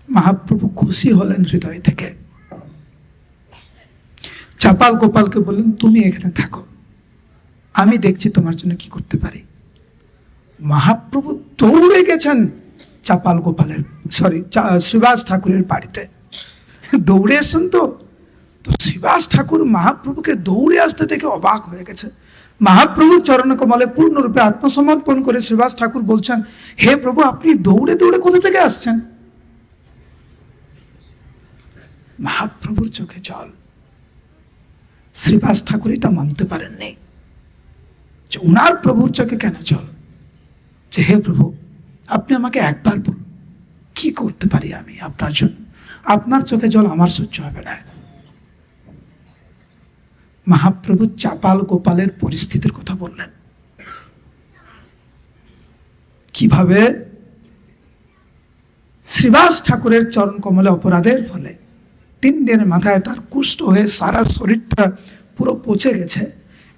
[SPEAKER 1] মহাপ্রভু খুশি হলেন হৃদয় থেকে। চাপাল গোপালকে বললেন, তুমি এখানে থাকো, আমি দেখছি তোমার জন্য কি করতে পারি। মহাপ্রভু দৌড়ে গেছেন চাপাল গোপালের শ্রীবাস ঠাকুরের বাড়িতে। দৌড়ে এসেছেন তো শ্রীবাস ঠাকুর মহাপ্রভুকে দৌড়ে আসতে দেখে অবাক হয়ে গেছে। মহাপ্রভু চরণ কমলে পূর্ণরূপে আত্মসমর্পণ করে শ্রীবাস ঠাকুর বলছেন, হে প্রভু, আপনি দৌড়ে দৌড়ে কোথা থেকে আসছেন? মহাপ্রভুর চোখে জল। শ্রীবাস ঠাকুর এটা মানতে পারেননি যে উনার প্রভুর চোখে কেন জল। যে হে প্রভু, আপনি আমাকে একবার বলুন, কি করতে পারি আমি আপনার জন্য? আপনার চোখে জল আমার সহ্য হবে না। মহাপ্রভু চাপাল গোপালের পরিস্থিতির কথা বললেন, কিভাবে শ্রীবাস ঠাকুরের চরণ কমলে অপরাধের ফলে 3 দিনের মাথায় তার কুষ্ঠ হয়ে সারা শরীরটা পুরো পচে গেছে।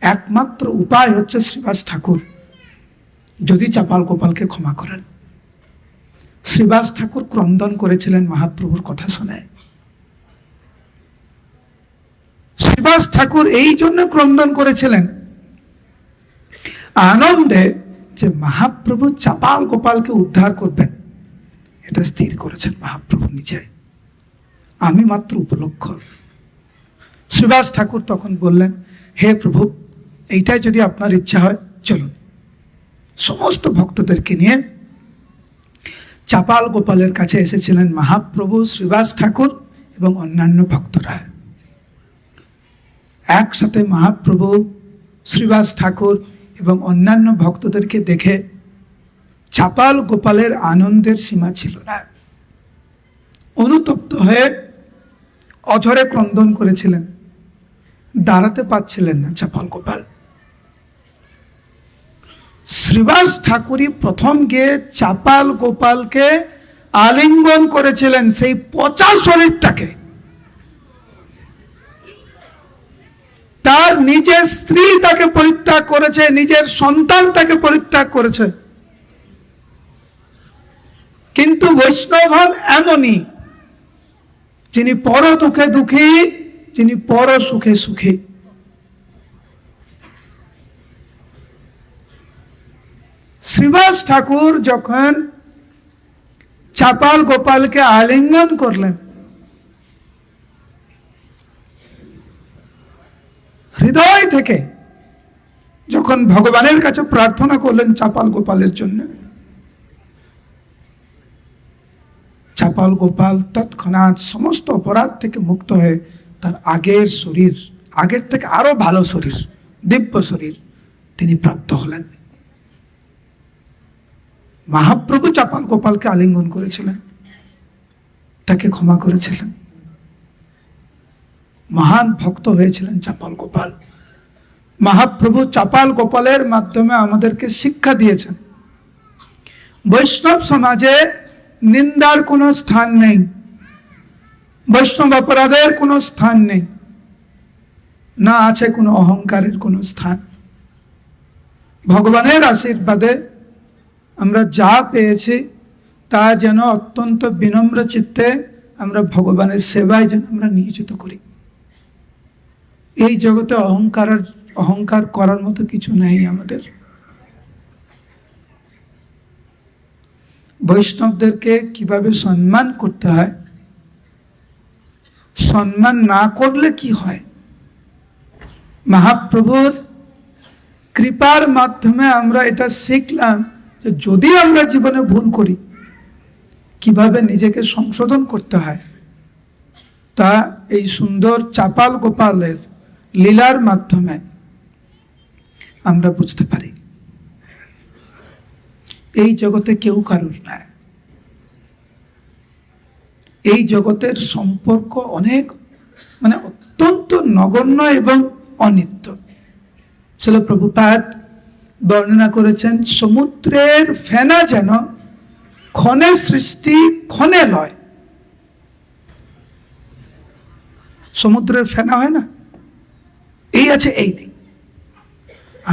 [SPEAKER 1] একমাত্র উপায় হচ্ছে শ্রীবাস ঠাকুর যদি চাপাল গোপালকে ক্ষমা করেন। শ্রীবাস ঠাকুর ক্রন্দন করেছিলেন মহাপ্রভুর কথা শুনে। শ্রীবাস ঠাকুর এই জন্য ক্রন্দন করেছিলেন আনন্দে যে মহাপ্রভু চাপাল গোপালকে উদ্ধার করবেন, এটা স্থির করেছেন মহাপ্রভু নিজে, আমি মাত্র উপলক্ষ। শ্রীবাস ঠাকুর তখন বললেন, হে প্রভু, এইটাই যদি আপনার ইচ্ছা হয় চলুন। সমস্ত ভক্তদেরকে নিয়ে চাপাল গোপালের কাছে এসেছিলেন মহাপ্রভু, শ্রীবাস ঠাকুর এবং অন্যান্য ভক্তরা। একসাথে মহাপ্রভু, শ্রীবাস ঠাকুর এবং অন্যান্য ভক্তদেরকে দেখে চাপাল গোপালের আনন্দের সীমা ছিল না। অনুতপ্ত হয়ে অঝরে ক্রন্দন করেছিলেন, দাঁড়াতে পারছিলেন না চাপাল গোপাল। শ্রীবাস ঠাকুরই প্রথম গিয়ে চাপাল গোপালকে আলিঙ্গন করেছিলেন, সেই পচা শরীরটাকে। তার নিজের স্ত্রী তাকে পরিত্যাগ করেছে, নিজের সন্তান তাকে পরিত্যাগ করেছে, কিন্তু বৈষ্ণব হন এমনই, যিনি পর দুঃখে দুঃখী, যিনি পর সুখে সুখী। শ্রীবাস ঠাকুর যখন চাপাল গোপালকে আলিঙ্গন করলেন, হৃদয় থেকে যখন ভগবানের কাছে প্রার্থনা করলেন চাপাল গোপালের জন্য, চাপাল গোপাল তৎক্ষণাৎ সমস্ত অপরাধ থেকে মুক্ত হয়ে তার আগের শরীর, আগের থেকে আরো ভালো শরীর, দিব্য শরীর তিনি প্রাপ্ত হলেন। মহাপ্রভু চাপাল গোপালকে আলিঙ্গন করেছিলেন, তাকে ক্ষমা করেছিলেন। মহান ভক্ত হয়েছিলেন চাপাল গোপাল। মহাপ্রভু চাপাল গোপালের মাধ্যমে আমাদেরকে শিক্ষা দিয়েছেন, বৈষ্ণব সমাজে নিন্দার কোনো স্থান নেই, বৈষ্ণব অপরাধের কোনো স্থান নেই, না আছে কোনো অহংকারের কোনো স্থান। ভগবানের আশীর্বাদে আমরা যা পেয়েছি তা যেন অত্যন্ত বিনম্র চিত্তে আমরা ভগবানের সেবায় যেন আমরা নিয়োজিত করি। এই জগতে অহংকার করার মতো কিছু নেই আমাদের। বৈষ্ণবদেরকে কিভাবে সম্মান করতে হয়, সম্মান না করলে কি হয়, মহাপ্রভুর কৃপার মাধ্যমে আমরা এটা শিখলাম যে যদি আমরা জীবনে ভুল করি কিভাবে নিজেকে সংশোধন করতে হয়, তা এই সুন্দর চাপাল গোপালের লীলার মাধ্যমে আমরা বুঝতে পারি। এই জগতে কেউ কারুর না, এই জগতের সম্পর্ক অনেক অত্যন্ত নগণ্য এবং অনিত্য। শ্রীল প্রভুপাদ বর্ণনা করেছেন, সমুদ্রের ফেনা যেন ক্ষণে সৃষ্টি ক্ষণে লয়। সমুদ্রের ফেনা হয় না, এই আছে এই নেই।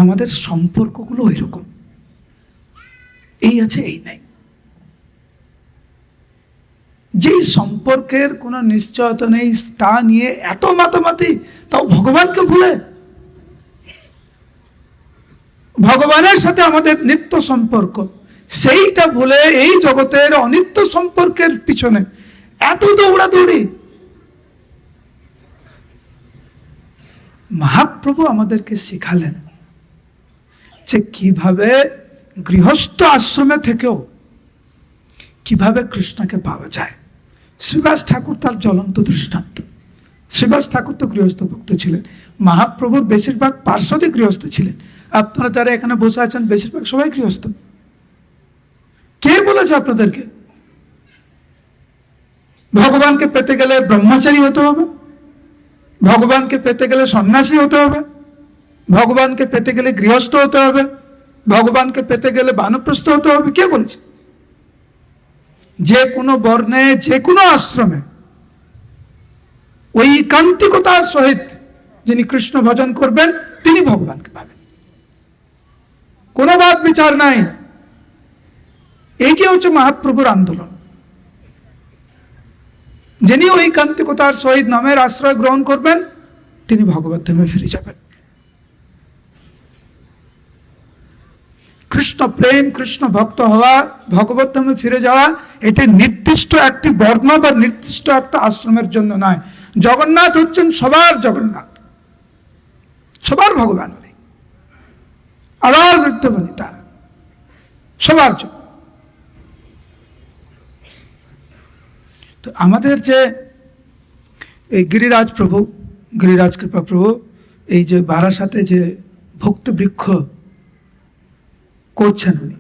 [SPEAKER 1] আমাদের সম্পর্কগুলো ওইরকম, এই আছে এই নেই। যেই সম্পর্কের কোনো নিশ্চয়তা নেই, তা নিয়ে এত মাতামাতি, তাও ভগবানকে ভুলে। ভগবানের সাথে আমাদের নিত্য সম্পর্ক, সেইটা ভুলে এই জগতের অনিত্য সম্পর্কের পিছনে এত দৌড়াদৌড়ি। মহাপ্রভু আমাদেরকে শিখালেন যে কিভাবে গৃহস্থ আশ্রমে থেকেও কিভাবে কৃষ্ণকে পাওয়া যায়। শ্রীবাস ঠাকুর তার জ্বলন্ত দৃষ্টান্ত। শ্রীবাস ঠাকুর তো গৃহস্থ ভক্ত ছিলেন, মহাপ্রভুর বেশিরভাগ পার্শ্বদই গৃহস্থ ছিলেন। আপনারা যারা এখানে বসে আছেন বেশিরভাগ সবাই গৃহস্থ। কে বলেছে আপনাদেরকে ভগবানকে পেতে গেলে ব্রহ্মচারী হতে হবে, ভগবানকে পেতে গেলে সন্ন্যাসী হতে হবে, ভগবানকে পেতে গেলে গৃহস্থ হতে হবে, ভগবানকে পেতে গেলে বানপ্রস্থ হতে হবে? কে বলেছে? যে কোনো বর্ণে, যে কোনো আশ্রমে ওই একান্তিকতার সহিত যিনি কৃষ্ণ ভজন করবেন তিনি ভগবানকে পাবেন, কোনো বাদ বিচার নাই। এইটি হচ্ছে মহাপ্রভুর আন্দোলন। যিনি ওই একান্তিকতার সহিত নামের আশ্রয় গ্রহণ করবেন তিনি ভগবত ধামে ফিরে যাবেন। কৃষ্ণ প্রেম, কৃষ্ণ ভক্ত হওয়া, ভগবত ধামে ফিরে যাওয়া, এটি নির্দিষ্ট একটি বর্ণ বা নির্দিষ্ট একটা আশ্রমের জন্য নয়। জগন্নাথ হচ্ছেন সবার জগন্নাথ, সবার ভগবান উনি, আবার বৃদ্ধবনিতা, সবার জন্য। তো আমাদের যে এই গিরিরাজ প্রভু, গিরিরাজ কৃপা প্রভু, এই যে বারাসাতে যে ভক্তি বৃক্ষ করছেন উনি,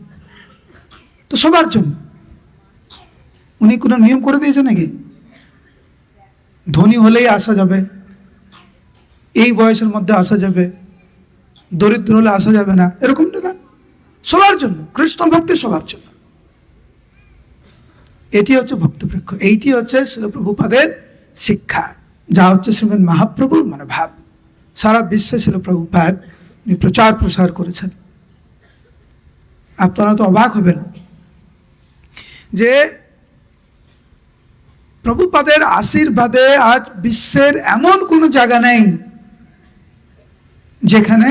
[SPEAKER 1] তো সবার জন্য। উনি কোনো নিয়ম করে দিয়েছে নাকি? ধনী হলেই আসা যাবে, এই বয়সের মধ্যে আসা যাবে, দরিদ্র হলে আসা যাবে না, এরকমটা না। সবার জন্য কৃষ্ণ ভক্তি, সবার জন্য। এটি হচ্ছে ভক্তবৃক্ষ, এইটি হচ্ছে শ্রীল প্রভুপাদের শিক্ষা, যা হচ্ছে শ্রীমদ মহাপ্রভুর মানে ভাব। সারা বিশ্বে শ্রীল প্রভুপাদ উনি প্রচার প্রসার করেছেন। আপনারা তো অবাক হবেন যে প্রভুপাদের আশীর্বাদে আজ বিশ্বের এমন কোনো জায়গা নেই যেখানে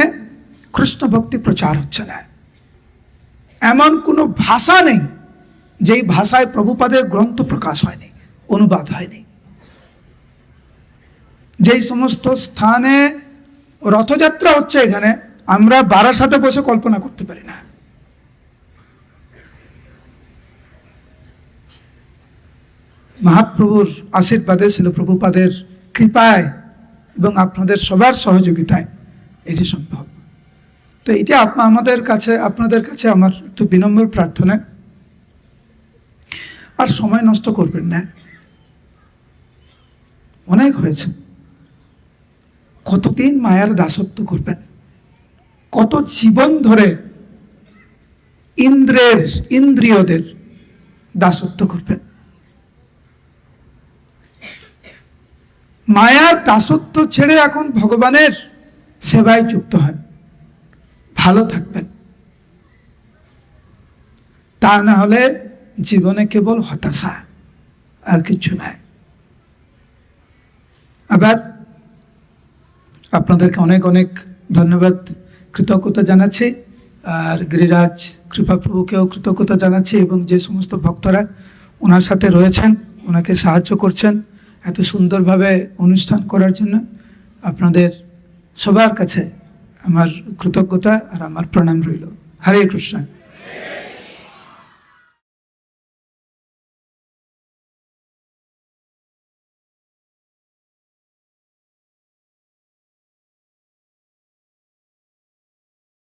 [SPEAKER 1] কৃষ্ণ ভক্তি প্রচার হচ্ছে না। এমন কোনো ভাষা নেই যেই ভাষায় প্রভুপাদের গ্রন্থ প্রকাশ হয়নি, অনুবাদ হয়নি। যেই সমস্ত স্থানে রথযাত্রা হচ্ছে, এখানে আমরা বারাসাতে বসে কল্পনা করতে পারি না। মহাপ্রভুর আশীর্বাদে, শ্রীল প্রভুপাদের কৃপায় এবং আপনাদের সবার সহযোগিতায় এটি সম্ভব। তো এটি আমাদের কাছে, আপনাদের কাছে আমার একটু বিনম্র প্রার্থনা, আর সময় নষ্ট করবেন না, অনেক হয়েছে। কতদিন মায়ার দাসত্ব করবেন? কত জীবন ধরে ইন্দ্রিয়দের দাসত্ব করবেন? মায়ার দাসত্ব ছেড়ে এখন ভগবানের সেবায় যুক্ত হন, ভালো থাকবেন। তা না হলে জীবনে কেবল হতাশা, আর কিছু নাই। আবার আপনাদেরকে অনেক অনেক ধন্যবাদ, কৃতজ্ঞতা জানাচ্ছি। আর গিরিরাজ কৃপাপ্রভুকেও কৃতজ্ঞতা জানাচ্ছি, এবং যে সমস্ত ভক্তরা ওনার সাথে রয়েছেন, ওনাকে সাহায্য করছেন এত সুন্দরভাবে অনুষ্ঠান করার জন্য, আপনাদের সবার কাছে আমার কৃতজ্ঞতা আর আমার প্রণাম রইল। হরে কৃষ্ণ।